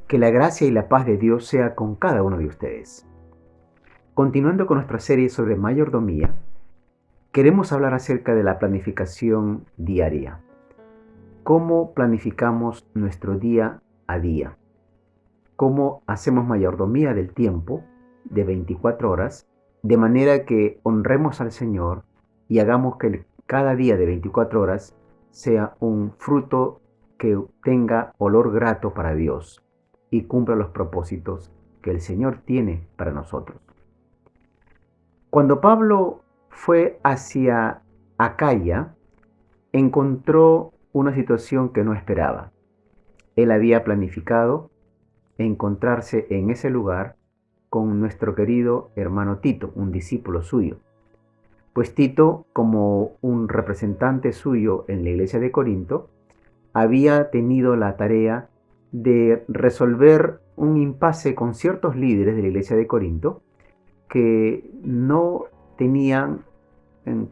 Que la gracia y la paz de Dios sea con cada uno de ustedes. Continuando con nuestra serie sobre mayordomía, queremos hablar acerca de la planificación diaria. ¿Cómo planificamos nuestro día a día? ¿Cómo hacemos mayordomía del tiempo de 24 horas de manera que honremos al Señor y hagamos que cada día de 24 horas sea un fruto que tenga olor grato para Dios y cumpla los propósitos que el Señor tiene para nosotros? Cuando Pablo fue hacia Acaya, encontró una situación que no esperaba. Él había planificado encontrarse en ese lugar con nuestro querido hermano Tito, un discípulo suyo. Pues Tito, como un representante suyo en la iglesia de Corinto, había tenido la tarea de resolver un impasse con ciertos líderes de la iglesia de Corinto que no tenían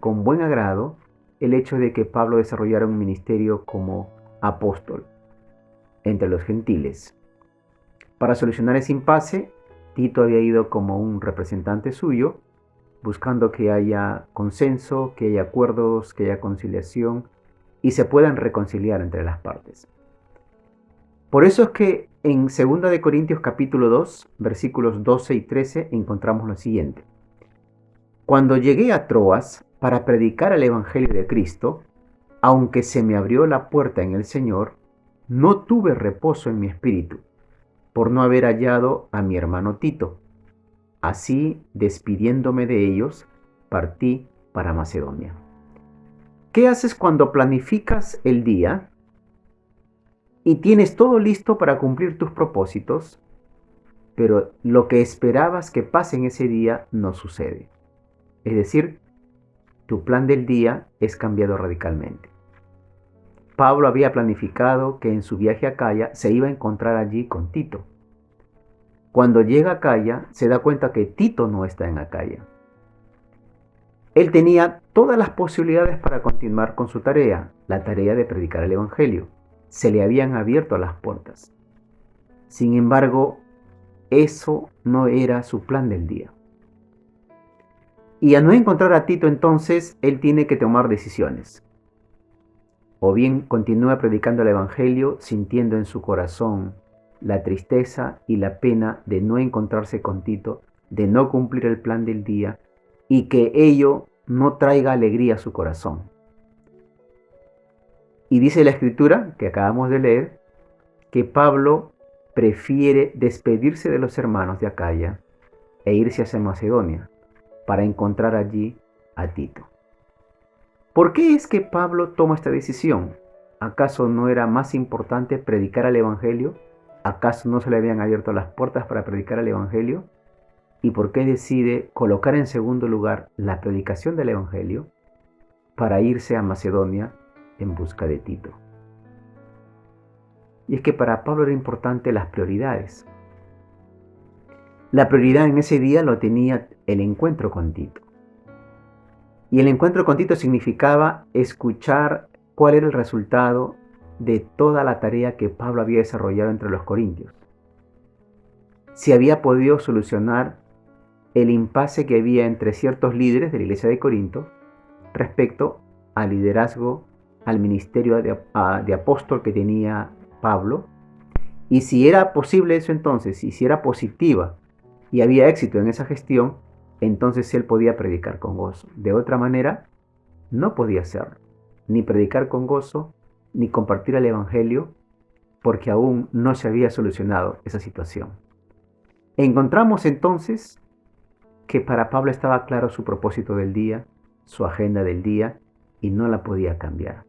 con buen agrado el hecho de que Pablo desarrollara un ministerio como apóstol entre los gentiles. Para solucionar ese impasse, Tito había ido como un representante suyo, buscando que haya consenso, que haya acuerdos, que haya conciliación y se puedan reconciliar entre las partes. Por eso es que en 2 de Corintios capítulo 2, versículos 12 y 13 encontramos lo siguiente. Cuando llegué a Troas para predicar el Evangelio de Cristo, aunque se me abrió la puerta en el Señor, no tuve reposo en mi espíritu, por no haber hallado a mi hermano Tito. Así, despidiéndome de ellos, partí para Macedonia. ¿Qué haces cuando planificas el día y tienes todo listo para cumplir tus propósitos, pero lo que esperabas que pase en ese día no sucede? Es decir, tu plan del día es cambiado radicalmente. Pablo había planificado que en su viaje a Acaya se iba a encontrar allí con Tito. Cuando llega a Acaya, se da cuenta que Tito no está en Acaya. Él tenía todas las posibilidades para continuar con su tarea, la tarea de predicar el Evangelio. Se le habían abierto las puertas. Sin embargo, eso no era su plan del día. Y al no encontrar a Tito, entonces, él tiene que tomar decisiones. O bien continúa predicando el Evangelio sintiendo en su corazón la tristeza y la pena de no encontrarse con Tito, de no cumplir el plan del día y que ello no traiga alegría a su corazón. Y dice la Escritura, que acabamos de leer, que Pablo prefiere despedirse de los hermanos de Acaya e irse hacia Macedonia para encontrar allí a Tito. ¿Por qué es que Pablo toma esta decisión? ¿Acaso no era más importante predicar el Evangelio? ¿Acaso no se le habían abierto las puertas para predicar el Evangelio? ¿Y por qué decide colocar en segundo lugar la predicación del Evangelio para irse a Macedonia en busca de Tito? Y es que para Pablo era importante las prioridades. La prioridad en ese día lo tenía el encuentro con Tito. Y el encuentro con Tito significaba escuchar cuál era el resultado de toda la tarea que Pablo había desarrollado entre los corintios. Si había podido solucionar el impasse que había entre ciertos líderes de la iglesia de Corinto respecto al liderazgo, al ministerio de apóstol que tenía Pablo. Y si era posible eso entonces, y si era positiva y había éxito en esa gestión, entonces él podía predicar con gozo. De otra manera, no podía hacerlo, ni predicar con gozo, ni compartir el Evangelio, porque aún no se había solucionado esa situación. Encontramos entonces que para Pablo estaba claro su propósito del día, su agenda del día, y no la podía cambiar.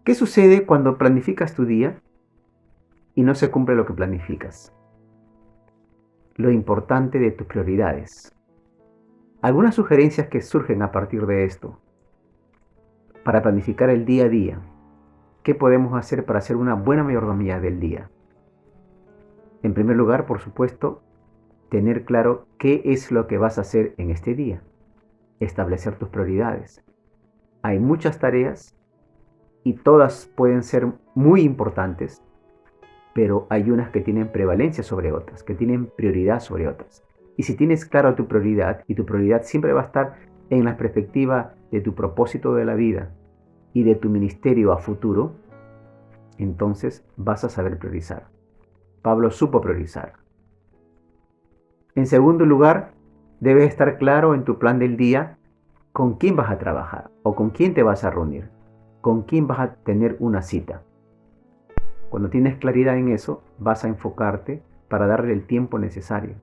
¿Qué sucede cuando planificas tu día y no se cumple lo que planificas? Lo importante de tus prioridades. Algunas sugerencias que surgen a partir de esto. Para planificar el día a día, ¿qué podemos hacer para hacer una buena mayordomía del día? En primer lugar, por supuesto, tener claro qué es lo que vas a hacer en este día. Establecer tus prioridades. Hay muchas tareas y todas pueden ser muy importantes, pero hay unas que tienen prevalencia sobre otras, que tienen prioridad sobre otras. Y si tienes claro tu prioridad, y tu prioridad siempre va a estar en la perspectiva de tu propósito de la vida y de tu ministerio a futuro, entonces vas a saber priorizar. Pablo supo priorizar. En segundo lugar, debes estar claro en tu plan del día con quién vas a trabajar o con quién te vas a reunir, con quién vas a tener una cita. Cuando tienes claridad en eso, vas a enfocarte para darle el tiempo necesario.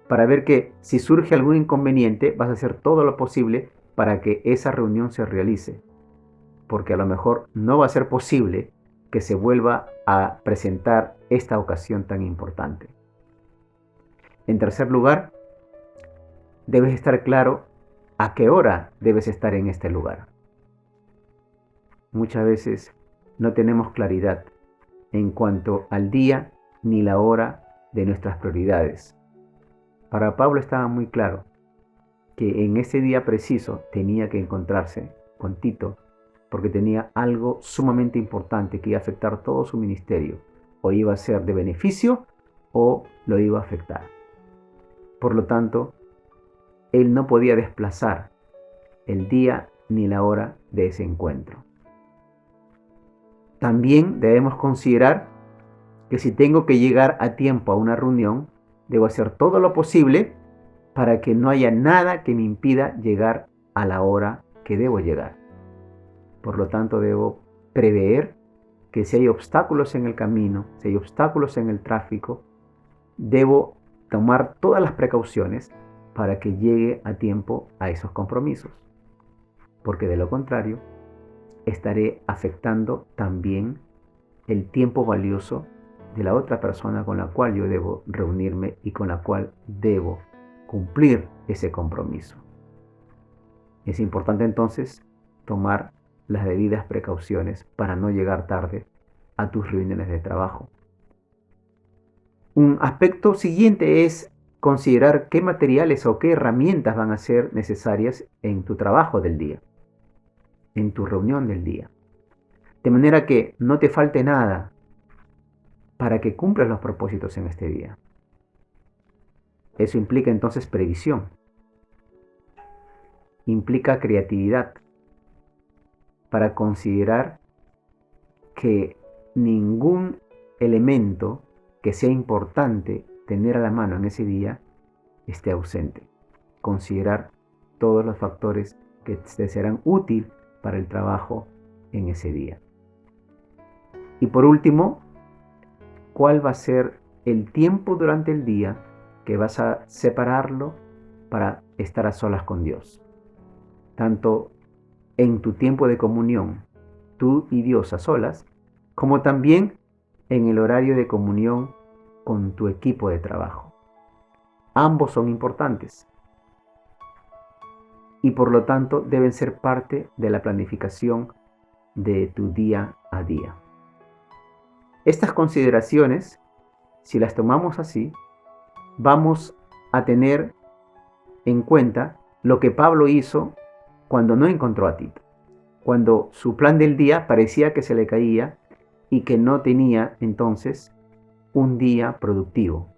Para ver que si surge algún inconveniente, vas a hacer todo lo posible para que esa reunión se realice. Porque a lo mejor no va a ser posible que se vuelva a presentar esta ocasión tan importante. En tercer lugar, debes estar claro a qué hora debes estar en este lugar. Muchas veces no tenemos claridad en cuanto al día ni la hora de nuestras prioridades. Para Pablo estaba muy claro que en ese día preciso tenía que encontrarse con Tito porque tenía algo sumamente importante que iba a afectar todo su ministerio. O iba a ser de beneficio o lo iba a afectar. Por lo tanto, él no podía desplazar el día ni la hora de ese encuentro. También debemos considerar que si tengo que llegar a tiempo a una reunión, debo hacer todo lo posible para que no haya nada que me impida llegar a la hora que debo llegar. Por lo tanto, debo prever que si hay obstáculos en el camino, si hay obstáculos en el tráfico, debo tomar todas las precauciones para que llegue a tiempo a esos compromisos. Porque de lo contrario, estaré afectando también el tiempo valioso de la otra persona con la cual yo debo reunirme y con la cual debo cumplir ese compromiso. Es importante entonces tomar las debidas precauciones para no llegar tarde a tus reuniones de trabajo. Un aspecto siguiente es considerar qué materiales o qué herramientas van a ser necesarias en tu trabajo del día, en tu reunión del día. De manera que no te falte nada para que cumplas los propósitos en este día. Eso implica entonces previsión, implica creatividad para considerar que ningún elemento que sea importante tener a la mano en ese día esté ausente. Considerar todos los factores que te serán útiles para el trabajo en ese día. Y por último, ¿cuál va a ser el tiempo durante el día que vas a separarlo para estar a solas con Dios? Tanto en tu tiempo de comunión, tú y Dios a solas, como también en el horario de comunión con tu equipo de trabajo. Ambos son importantes y por lo tanto deben ser parte de la planificación de tu día a día. Estas consideraciones, si las tomamos así, vamos a tener en cuenta lo que Pablo hizo cuando no encontró a Tito, cuando su plan del día parecía que se le caía y que no tenía entonces un día productivo.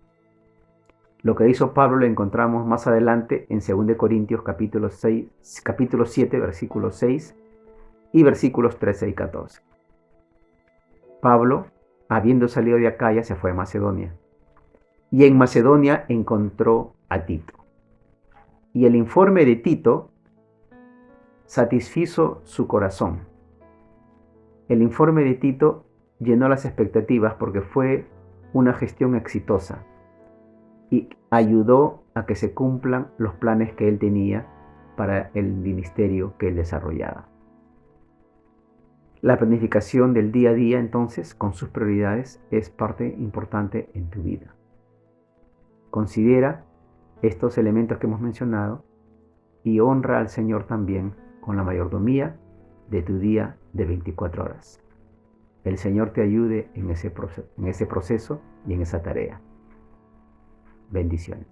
Lo que hizo Pablo lo encontramos más adelante en 2 Corintios capítulo 7, versículos 6 y versículos 13 y 14. Pablo, habiendo salido de Acaya, se fue a Macedonia. Y en Macedonia encontró a Tito. Y el informe de Tito satisfizo su corazón. El informe de Tito llenó las expectativas porque fue una gestión exitosa y ayudó a que se cumplan los planes que él tenía para el ministerio que él desarrollaba. La planificación del día a día, entonces, con sus prioridades, es parte importante en tu vida. Considera estos elementos que hemos mencionado y honra al Señor también con la mayordomía de tu día de 24 horas. El Señor te ayude en ese proceso y en esa tarea. Bendiciones.